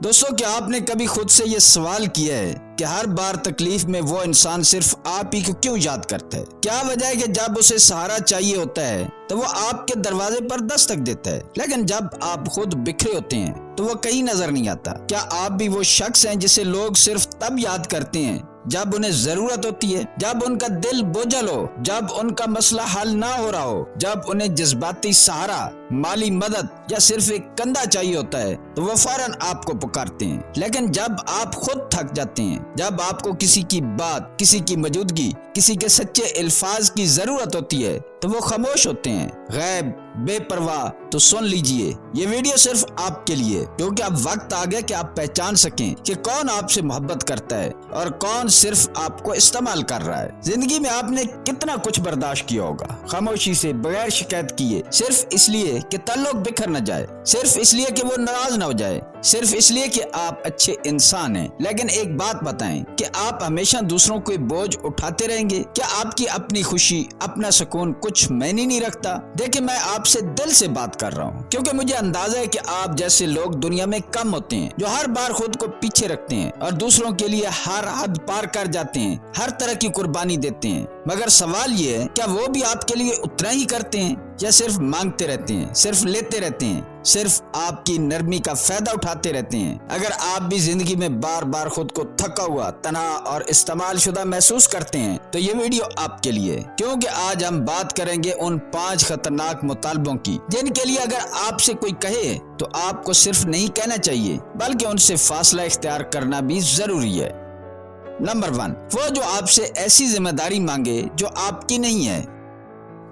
دوستو، کیا آپ نے کبھی خود سے یہ سوال کیا ہے کہ ہر بار تکلیف میں وہ انسان صرف آپ ہی کو کیوں یاد کرتا ہے؟ کیا وجہ ہے کہ جب اسے سہارا چاہیے ہوتا ہے تو وہ آپ کے دروازے پر دستک دیتا ہے، لیکن جب آپ خود بکھرے ہوتے ہیں تو وہ کہیں نظر نہیں آتا؟ کیا آپ بھی وہ شخص ہیں جسے لوگ صرف تب یاد کرتے ہیں جب انہیں ضرورت ہوتی ہے، جب ان کا دل بوجھل ہو، جب ان کا مسئلہ حل نہ ہو رہا ہو، جب انہیں جذباتی سہارا، مالی مدد یا صرف ایک کندھا چاہیے ہوتا ہے تو وہ فوراً آپ کو پکارتے ہیں؟ لیکن جب آپ خود تھک جاتے ہیں، جب آپ کو کسی کی بات، کسی کی موجودگی، کسی کے سچے الفاظ کی ضرورت ہوتی ہے تو وہ خاموش ہوتے ہیں، غائب، بے پرواہ۔ تو سن لیجئے، یہ ویڈیو صرف آپ کے لیے، کیونکہ اب وقت آ گیا کہ آپ پہچان سکیں کہ کون آپ سے محبت کرتا ہے اور کون صرف آپ کو استعمال کر رہا ہے۔ زندگی میں آپ نے کتنا کچھ برداشت کیا ہوگا، خاموشی سے، بغیر شکایت کیے، صرف اس لیے کہ تعلق بکھر نہ جائے، صرف اس لیے کہ وہ ناراض نہ ہو جائے، صرف اس لیے کہ آپ اچھے انسان ہیں۔ لیکن ایک بات بتائیں کہ آپ ہمیشہ دوسروں کو بوجھ اٹھاتے رہیں گے؟ کیا آپ کی اپنی خوشی، اپنا سکون کچھ معنی نہیں رکھتا؟ دیکھیں، میں آپ سے دل سے بات کر رہا ہوں، کیونکہ مجھے اندازہ ہے کہ آپ جیسے لوگ دنیا میں کم ہوتے ہیں، جو ہر بار خود کو پیچھے رکھتے ہیں اور دوسروں کے لیے ہر حد پار کر جاتے ہیں، ہر طرح کی قربانی دیتے ہیں۔ مگر سوال یہ ہے، کیا وہ بھی آپ کے لیے اتنا ہی کرتے ہیں یا صرف مانگتے رہتے ہیں، صرف لیتے رہتے ہیں، صرف آپ کی نرمی کا فائدہ اٹھاتے رہتے ہیں؟ اگر آپ بھی زندگی میں بار بار خود کو تھکا ہوا، تنہا اور استعمال شدہ محسوس کرتے ہیں تو یہ ویڈیو آپ کے لیے، کیونکہ آج ہم بات کریں گے ان 5 خطرناک مطالبوں کی جن کے لیے اگر آپ سے کوئی کہے تو آپ کو صرف نہیں کہنا چاہیے بلکہ ان سے فاصلہ اختیار کرنا بھی ضروری ہے۔ نمبر 1، وہ جو آپ سے ایسی ذمہ داری مانگے جو آپ کی نہیں ہے۔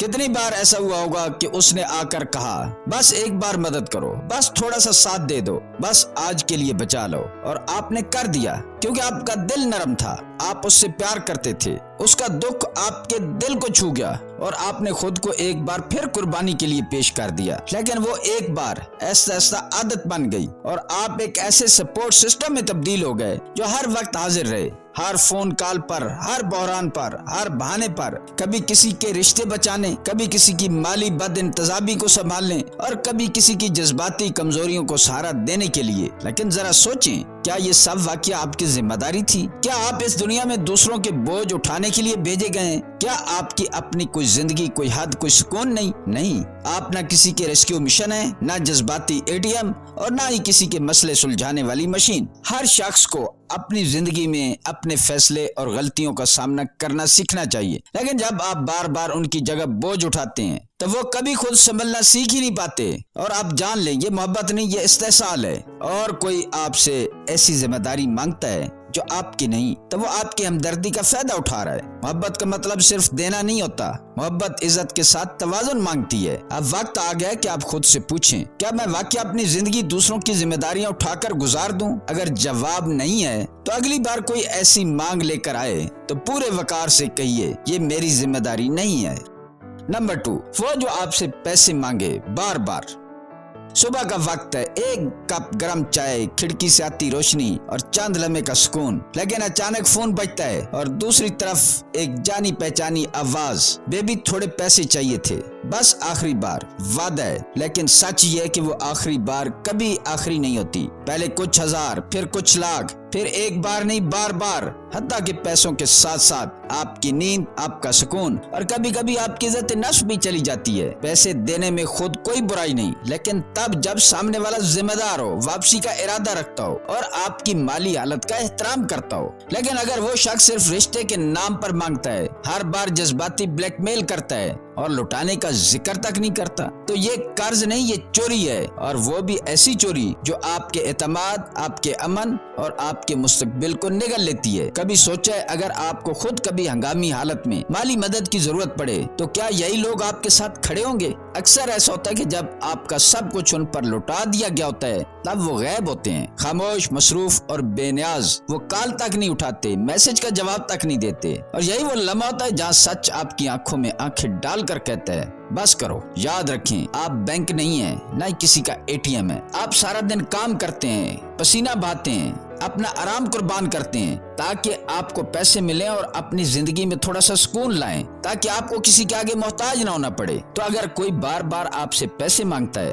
کتنی بار ایسا ہوا ہوگا کہ اس نے آ کر کہا، بس ایک بار مدد کرو، بس تھوڑا سا ساتھ دے دو، بس آج کے لیے بچا لو، اور آپ نے کر دیا کیونکہ آپ کا دل نرم تھا، آپ اس سے پیار کرتے تھے، اس کا دکھ آپ کے دل کو چھو گیا اور آپ نے خود کو ایک بار پھر قربانی کے لیے پیش کر دیا۔ لیکن وہ ایک بار ایسا عادت بن گئی اور آپ ایک ایسے سپورٹ سسٹم میں تبدیل ہو گئے جو ہر وقت حاضر رہے، ہر فون کال پر، ہر بحران پر، ہر بہانے پر، کبھی کسی کے رشتے بچانے، کبھی کسی کی مالی بد انتظامی کو سنبھالنے اور کبھی کسی کی جذباتی کمزوریوں کو سہارا دینے کے لیے۔ لیکن ذرا سوچیں، کیا یہ سب واقعہ آپ کی ذمہ داری تھی؟ کیا آپ اس دنیا میں دوسروں کے بوجھ اٹھانے کے لیے بھیجے گئے ہیں؟ کیا آپ کی اپنی کوئی زندگی، کوئی حد، کوئی سکون نہیں؟ آپ نہ کسی کے ریسکیو مشن ہیں، نہ جذباتی ATM اور نہ ہی کسی کے مسئلے سلجھانے والی مشین۔ ہر شخص کو اپنی زندگی میں اپنے فیصلے اور غلطیوں کا سامنا کرنا سیکھنا چاہیے، لیکن جب آپ بار بار ان کی جگہ بوجھ اٹھاتے ہیں تو وہ کبھی خود سنبھلنا سیکھ ہی نہیں پاتے، اور آپ جان لیں یہ محبت نہیں، یہ استحصال ہے۔ اور کوئی آپ سے ایسی ذمہ داری مانگتا ہے جو آپ کی نہیں تو وہ آپ کی ہمدردی کا فائدہ اٹھا رہا ہے۔ محبت کا مطلب صرف دینا نہیں ہوتا، محبت عزت کے ساتھ توازن مانگتی ہے۔ اب وقت آ گیا کہ آپ خود سے پوچھیں، کیا میں واقعی اپنی زندگی دوسروں کی ذمہ داریاں اٹھا کر گزار دوں؟ اگر جواب نہیں ہے تو اگلی بار کوئی ایسی مانگ لے کر آئے تو پورے وقار سے کہیے، یہ میری ذمہ داری نہیں ہے۔ نمبر 2، وہ جو آپ سے پیسے مانگے بار بار۔ صبح کا وقت ہے، ایک کپ گرم چائے، کھڑکی سے آتی روشنی اور چند لمحے کا سکون، لیکن اچانک فون بجتا ہے اور دوسری طرف ایک جانی پہچانی آواز، بیبی تھوڑے پیسے چاہیے تھے، بس آخری بار، وعدہ ہے۔ لیکن سچ یہ ہے کہ وہ آخری بار کبھی آخری نہیں ہوتی، پہلے کچھ ہزار، پھر کچھ لاکھ، پھر ایک بار نہیں بار بار، حتیٰ کہ پیسوں کے ساتھ ساتھ آپ کی نیند، آپ کا سکون اور کبھی کبھی آپ کی عزت نفس بھی چلی جاتی ہے۔ پیسے دینے میں خود کوئی برائی نہیں، لیکن تب جب سامنے والا ذمہ دار ہو، واپسی کا ارادہ رکھتا ہو اور آپ کی مالی حالت کا احترام کرتا ہو۔ لیکن اگر وہ شخص صرف رشتے کے نام پر مانگتا ہے، ہر بار جذباتی بلیک میل کرتا ہے اور لوٹانے کا ذکر تک نہیں کرتا، تو یہ قرض نہیں، یہ چوری ہے، اور وہ بھی ایسی چوری جو آپ کے اعتماد، آپ کے امن اور آپ کے مستقبل کو نگل لیتی ہے۔ کبھی سوچا ہے اگر آپ کو خود کبھی ہنگامی حالت میں مالی مدد کی ضرورت پڑے تو کیا یہی لوگ آپ کے ساتھ کھڑے ہوں گے؟ اکثر ایسا ہوتا ہے کہ جب آپ کا سب کچھ ان پر لوٹا دیا گیا ہوتا ہے تب وہ غائب ہوتے ہیں، خاموش، مصروف اور بے نیاز۔ وہ کال تک نہیں اٹھاتے، میسج کا جواب تک نہیں دیتے، اور یہی وہ لمحہ ہوتا ہے جہاں سچ آپ کی آنکھوں میں آنکھیں ڈال کر کہتا ہے، بس کرو۔ یاد رکھیں، آپ بینک نہیں ہیں، نہ ہی کسی کا ATM ہے۔ آپ سارا دن کام کرتے ہیں، پسینہ بہاتے ہیں، اپنا آرام قربان کرتے ہیں تاکہ آپ کو پیسے ملیں اور اپنی زندگی میں تھوڑا سا سکون لائیں، تاکہ آپ کو کسی کے آگے محتاج نہ ہونا پڑے۔ تو اگر کوئی بار بار آپ سے پیسے مانگتا ہے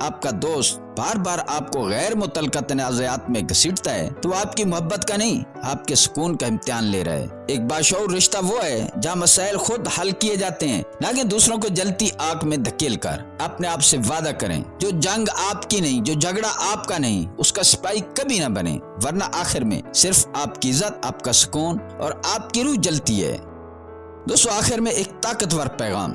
آپ کا دوست بار بار آپ کو غیر متعلقہ تنازعات میں گھسیٹتا ہے تو وہ آپ کی محبت کا نہیں، آپ کے سکون کا امتحان لے رہا ہے۔ ایک باشعور رشتہ وہ ہے جہاں مسائل خود حل کیے جاتے ہیں، نہ کہ دوسروں کو جلتی آگ میں دھکیل کر۔ اپنے آپ سے وعدہ کریں جو جنگ آپ کی نہیں، جو جھگڑا آپ کا نہیں، اس کا سپاہی کبھی نہ بنے، ورنہ آخر میں صرف آپ کی عزت، آپ کا سکون اور آپ کی روح جلتی ہے۔ دوستو، آخر میں ایک طاقتور پیغام،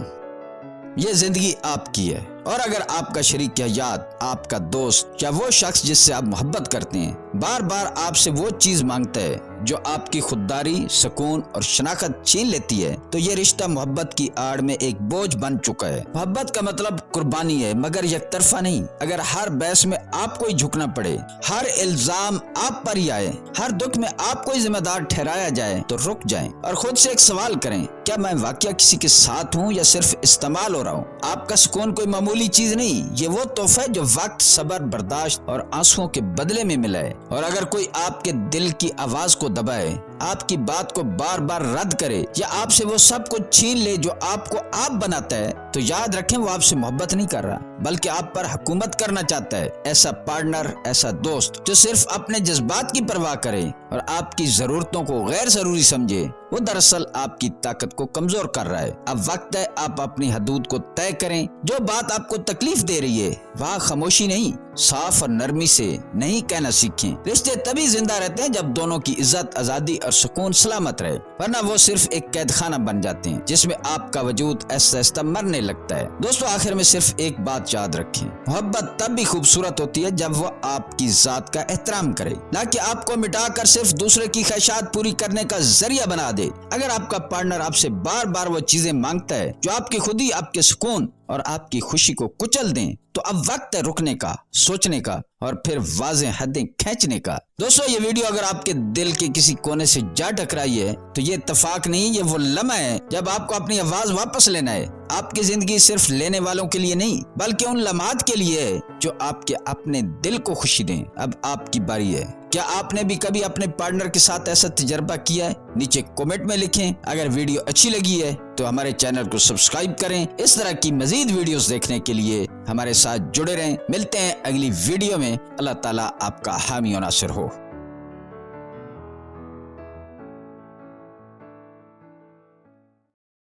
یہ زندگی آپ کی ہے، اور اگر آپ کا شریک حیات، آپ کا دوست یا وہ شخص جس سے آپ محبت کرتے ہیں بار بار آپ سے وہ چیز مانگتا ہے جو آپ کی خودداری، سکون اور شناخت چھین لیتی ہے، تو یہ رشتہ محبت کی آڑ میں ایک بوجھ بن چکا ہے۔ محبت کا مطلب قربانی ہے، مگر یک طرفہ نہیں۔ اگر ہر بحث میں آپ کو ہی جھکنا پڑے، ہر الزام آپ پر ہی آئے، ہر دکھ میں آپ کو ہی ذمہ دار ٹھہرایا جائے، تو رک جائیں اور خود سے ایک سوال کریں، کیا میں واقعہ کسی کے ساتھ ہوں یا صرف استعمال ہو رہا ہوں؟ آپ کا سکون کوئی معمولی چیز نہیں، یہ وہ تحفہ ہے جو وقت، صبر، برداشت اور آنسوؤں کے بدلے میں ملا ہے۔ اور اگر کوئی آپ کے دل کی آواز کو دبائے، آپ کی بات کو بار بار رد کرے یا آپ سے وہ سب کچھ چھین لے جو آپ کو آپ بناتا ہے، تو یاد رکھیں وہ آپ سے محبت نہیں کر رہا بلکہ آپ پر حکومت کرنا چاہتا ہے۔ ایسا پارٹنر، ایسا دوست جو صرف اپنے جذبات کی پرواہ کرے اور آپ کی ضرورتوں کو غیر ضروری سمجھے، وہ دراصل آپ کی طاقت کو کمزور کر رہا ہے۔ اب وقت ہے آپ اپنی حدود کو طے کریں۔ جو بات آپ کو تکلیف دے رہی ہے وہاں خاموشی نہیں، صاف اور نرمی سے نہیں کہنا سیکھیں۔ رشتے تبھی زندہ رہتے ہیں جب دونوں کی عزت، آزادی اور سکون سلامت رہے، ورنہ وہ صرف ایک قید خانہ بن جاتے ہیں جس میں آپ کا وجود ایسا ایسا مرنے لگتا ہے۔ دوستو، آخر میں صرف ایک بات یاد رکھیں، محبت تب بھی خوبصورت ہوتی ہے جب وہ آپ کی ذات کا احترام کرے، نہ کہ آپ کو مٹا کر صرف دوسرے کی خواہشات پوری کرنے کا ذریعہ بنا دے۔ اگر آپ کا پارٹنر آپ سے بار بار وہ چیزیں مانگتا ہے جو آپ کی خودی، آپ کے سکون اور آپ کی خوشی کو کچل دیں، تو اب وقت ہے رکنے کا، سوچنے کا اور پھر واضح حدیں کھینچنے کا۔ دوستو، یہ ویڈیو اگر آپ کے دل کے کسی کونے سے جا ٹکرائی ہے تو یہ اتفاق نہیں، یہ وہ لمحہ ہے جب آپ کو اپنی آواز واپس لینا ہے۔ آپ کی زندگی صرف لینے والوں کے لیے نہیں بلکہ ان لمحات کے لیے ہے جو آپ کے اپنے دل کو خوشی دیں۔ اب آپ کی باری ہے۔ کیا آپ نے بھی کبھی اپنے پارٹنر کے ساتھ ایسا تجربہ کیا ہے؟ نیچے کمنٹ میں لکھیں۔ اگر ویڈیو اچھی لگی ہے تو ہمارے چینل کو سبسکرائب کریں۔ اس طرح کی مزید ویڈیوز دیکھنے کے لیے ہمارے ساتھ جڑے رہیں۔ ملتے ہیں اگلی ویڈیو میں۔ اللہ تعالیٰ آپ کا حامی و ناصر ہو۔